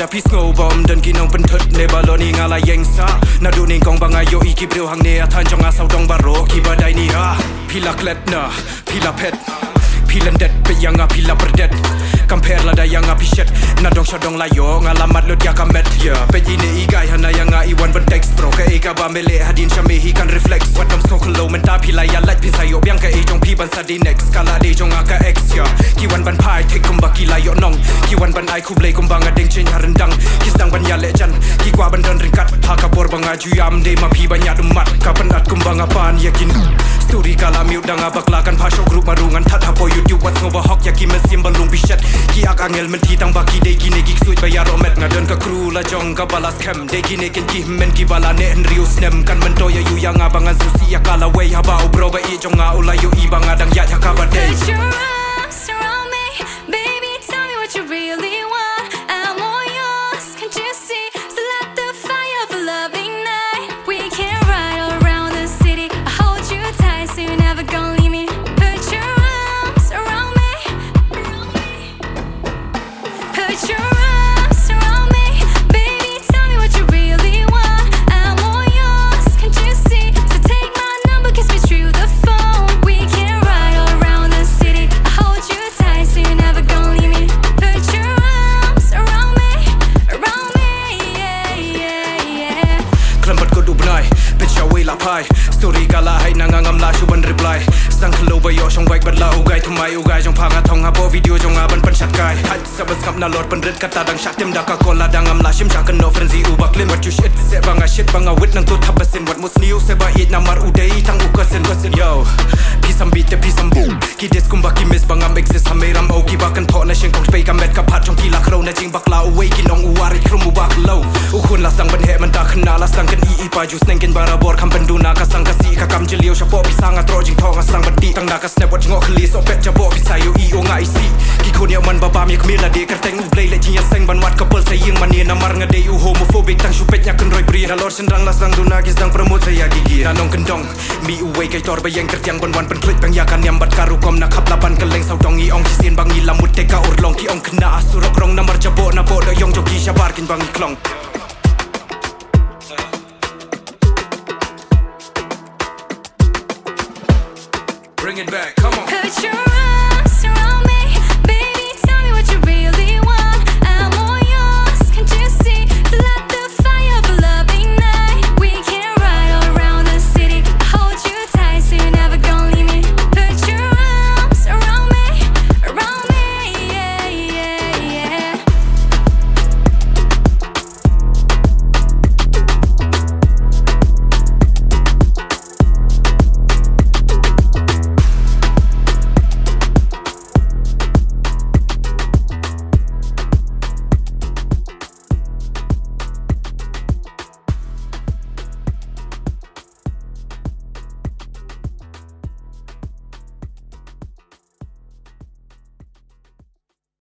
pis ngobom dan kinong penthut ne baloni ngala yengsa na duning kong bangayo ikibriu hang ne athan jong asau dong baro ki badai ni ha pila kletna pila pet pila det pe yang pila perdet compare la da yang apichet na dong shodong layo ngalamat lut ya kamet ya pe ini igai hana yang iwan ben text pro ke ega ba mele hadin shamehi kan reflex what dom skok low menta pila ya like pisayo biang ke ejong pi ban sadi next kala de jong aka x ya kiwan ban pai tek kumbaki layo nong kiwan ban ai kublei kumbanga deng chen harendang kisdang ban ya lejan ki kwa ban don ringkat hakapor banga juyam de ma pi banyak dumat kapenat kumbanga pan yakin story kala mute danga baklakan pasho group marungan tat hapo YouTube what's ngoba hok yaki mesim balung bishat ki ak angel menti tang baki de gine gik suit bayar omet ngaden ka kru la jong ka balas kem de gine ken ki men ki bala ne henrius nem kan mento ya yu yang abangan susi ya kala way haba bro ba i jong nga ulayo i banga dang ya ka ba de put your arms around me baby tell me what you really want I'm all yours can't you see so let the fire of a loving night we can ride all around the city I hold you tight so you're never gonna leave me put your arms around me put your arms around me baby tell me what you really want I'm all yours can't you see so take my number kiss me through the phone we can ride all around the city I hold you tight so you're never gonna leave me put your arms around me yeah klambat ko dubnai pitcha way la pai story kala hai nangangam la shuban reply stang khlo ba yo shong bike bat la ugai thumai ugai jong phanga thong ha bo video jong aban pan shat kai hat sabas kap na lord pan red kata dang shat tem da ka kola dangam la shim chakan no frenzy ubak lim what you shit se banga shit banga wit nang to thabasin what mus new se ba it namar udai tang ukasen yo pisam beat te pisam boom ki des kum baki mis banga exist hameram o ki bakan tho na shing kong pei kam met ka phat jong ki la khro na jing bakla away ki nong uwari khrum ubak low ukhun la sang ban he man ta khna la sang kan I pa ju sneng ken barabor kam penduna ka sang ka si ka kam jilio shapo pisanga tro jing thong sang bati tang na ka snap wat ngo khli so pet jabo pisayo I o ngai si ki khonia man baba mi khmela de ka teng ublei le chinya seng ban wat couple say ying mani na mar nga de u homophobic tang shupet nya kan roi bri na lor sen rang la sang duna gis dang promote saya gigi na nong kendong mi uwei kai tor ba yang kertiang ban wan pen klik bang ya kan yam bat karu kom na khap lapan keleng sau dong I ong ki sin bang I lamut te ka urlong ki ong kena asurok rong na mar jabo na bo do yong joki shabar kin bang I klong bring it back come on put your